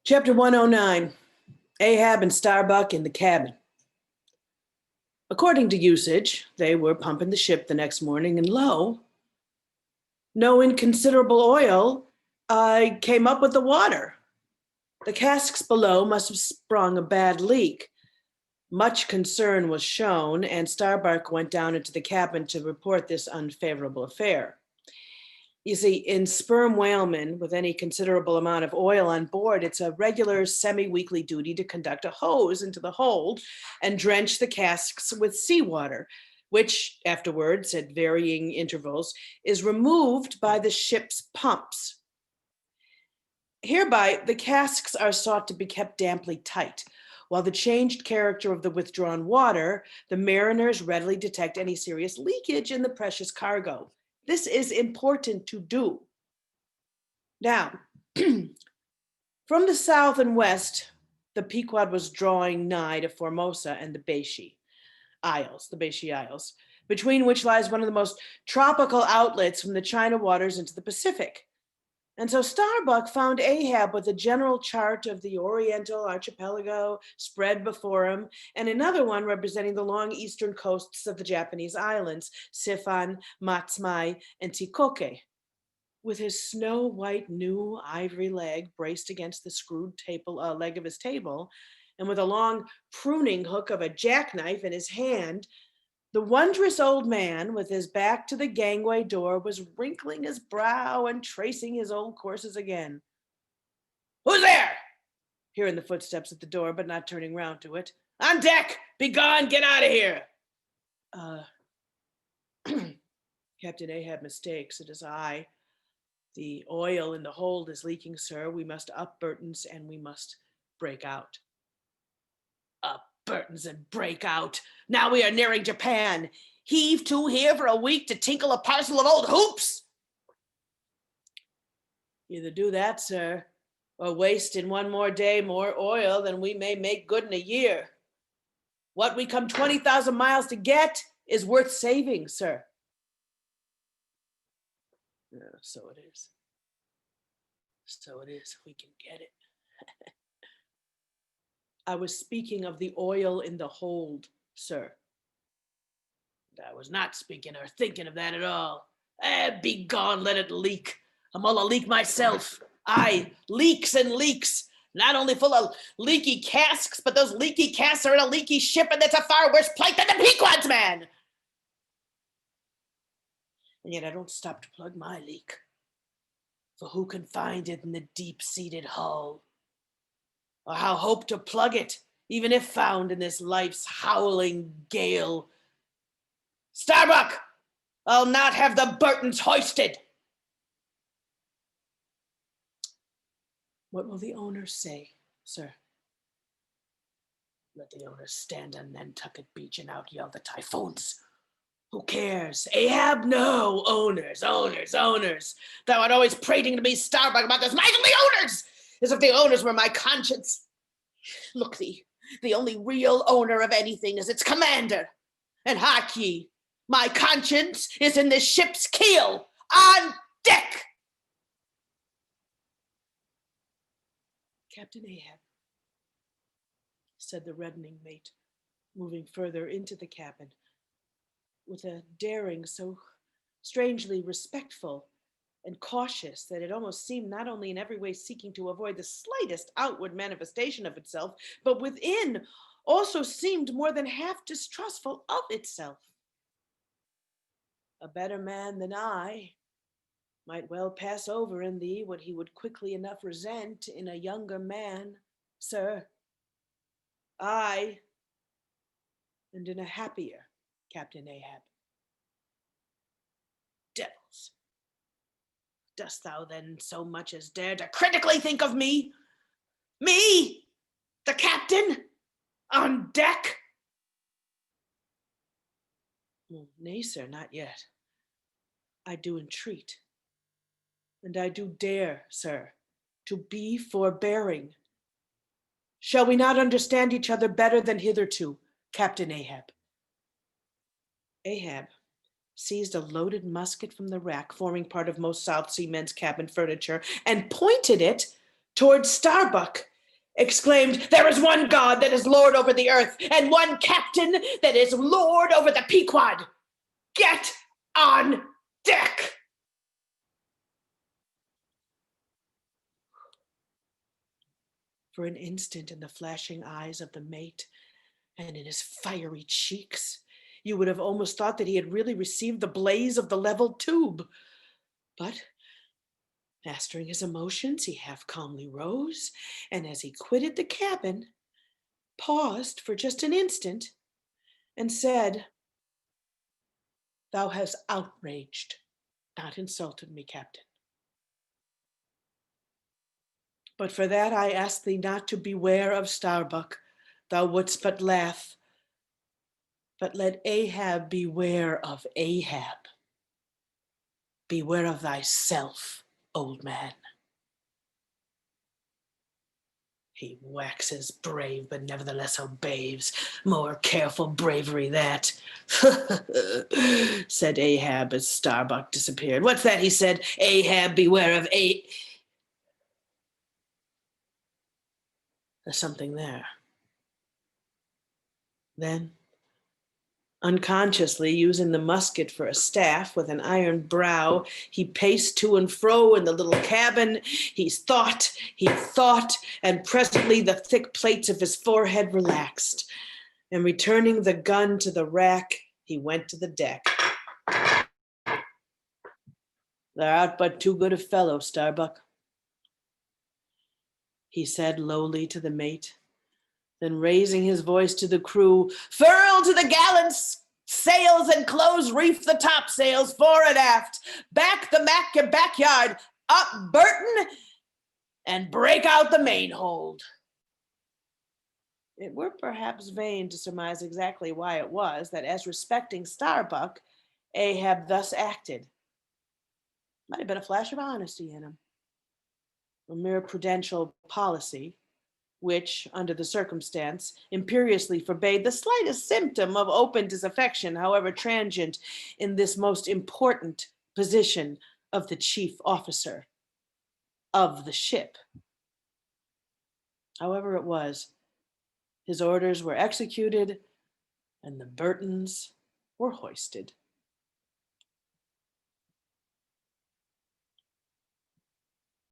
Chapter 109, Ahab and Starbuck in the cabin. According to usage, they were pumping the ship the next morning, and lo, no inconsiderable oil came up with the water. The casks below must have sprung a bad leak. Much concern was shown, and Starbuck went down into the cabin to report this unfavorable affair. You see, in sperm whalemen with any considerable amount of oil on board, it's a regular semi-weekly duty to conduct a hose into the hold and drench the casks with seawater, which afterwards, at varying intervals, is removed by the ship's pumps. Hereby, the casks are sought to be kept damply tight. While the changed character of the withdrawn water, the mariners readily detect any serious leakage in the precious cargo. This is important to do. Now, from the south and west, the Pequod was drawing nigh to Formosa and the Beachy Isles, between which lies one of the most tropical outlets from the China waters into the Pacific. And so Starbuck found Ahab with a general chart of the Oriental archipelago spread before him, and another one representing the long eastern coasts of the Japanese islands, Sifan, Matsumai, and Tikoke. With his snow-white new ivory leg braced against the screwed leg of his table, and with a long pruning hook of a jackknife in his hand, the wondrous old man, with his back to the gangway door, was wrinkling his brow and tracing his old courses again. "Who's there?" Hearing the footsteps at the door, but not turning round to it. "On deck! Be gone! Get out of here!" Captain Ahab mistakes. It is I. The oil in the hold is leaking, sir. We must up Burton's and we must break out. Up Burton's and break out. Now we are nearing Japan. Heave to here for a week to tinkle a parcel of old hoops. Either do that, sir, or waste in one more day more oil than we may make good in a year. What we come 20,000 miles to get is worth saving, sir. So it is. So it is, if we can get it. I was speaking of the oil in the hold, sir. I was not speaking or thinking of that at all. Be gone, let it leak. I'm all a leak myself. Aye, leaks and leaks. Not only full of leaky casks, but those leaky casks are in a leaky ship, and that's a far worse plight than the Pequod's, man. And yet I don't stop to plug my leak. For who can find it in the deep-seated hull? Or how hope to plug it, even if found in this life's howling gale? Starbuck! I'll not have the Burtons hoisted! What will the owners say, sir? Let the owners stand on Nantucket Beach and out yell the typhoons. Who cares? Ahab? No. Owners. Thou art always prating to me, Starbuck, about this miserly owners, as if the owners were my conscience. Look thee, the only real owner of anything is its commander. And hark ye, my conscience is in this ship's keel, on deck. Captain Ahab, said the reddening mate, moving further into the cabin, with a daring so strangely respectful and cautious that it almost seemed not only in every way seeking to avoid the slightest outward manifestation of itself, but within also seemed more than half distrustful of itself. A better man than I might well pass over in thee what he would quickly enough resent in a younger man, sir. Aye, and in a happier Captain Ahab. Devils. Dost thou then so much as dare to critically think of me? Me, the captain, on deck? Well, nay, sir, not yet. I do entreat, and I do dare, sir, to be forbearing. Shall we not understand each other better than hitherto, Captain Ahab? Ahab seized a loaded musket from the rack forming part of most South Sea men's cabin furniture and pointed it towards Starbuck exclaimed, "There is one God that is Lord over the earth, and one captain that is Lord over the Pequod. Get on deck!" For an instant, in the flashing eyes of the mate and in his fiery cheeks, you would have almost thought that he had really received the blaze of the leveled tube. But mastering his emotions, he half calmly rose, and as he quitted the cabin, paused for just an instant and said, "Thou hast outraged, not insulted me, Captain. But for that I ask thee not to beware of Starbuck. Thou wouldst but laugh. But let Ahab beware of Ahab. Beware of thyself, old man. He waxes brave, but nevertheless obeys. More careful bravery that," said Ahab as Starbuck disappeared. "What's that?" he said. "Ahab, beware of There's something there." Then, unconsciously using the musket for a staff with an iron brow, he paced to and fro in the little cabin. He thought, and presently the thick plates of his forehead relaxed. And returning the gun to the rack, he went to the deck. "Thou art but too good a fellow, Starbuck," he said lowly to the mate. Then raising his voice to the crew, "Furl to the gallant sails and close reef the topsails fore and aft. Back the backyard, up Burton, and break out the main hold." It were perhaps vain to surmise exactly why it was that, as respecting Starbuck, Ahab thus acted. Might have been a flash of honesty in him, a mere prudential policy, which, under the circumstance, imperiously forbade the slightest symptom of open disaffection, however transient, in this most important position of the chief officer of the ship. However it was, his orders were executed and the Burtons were hoisted.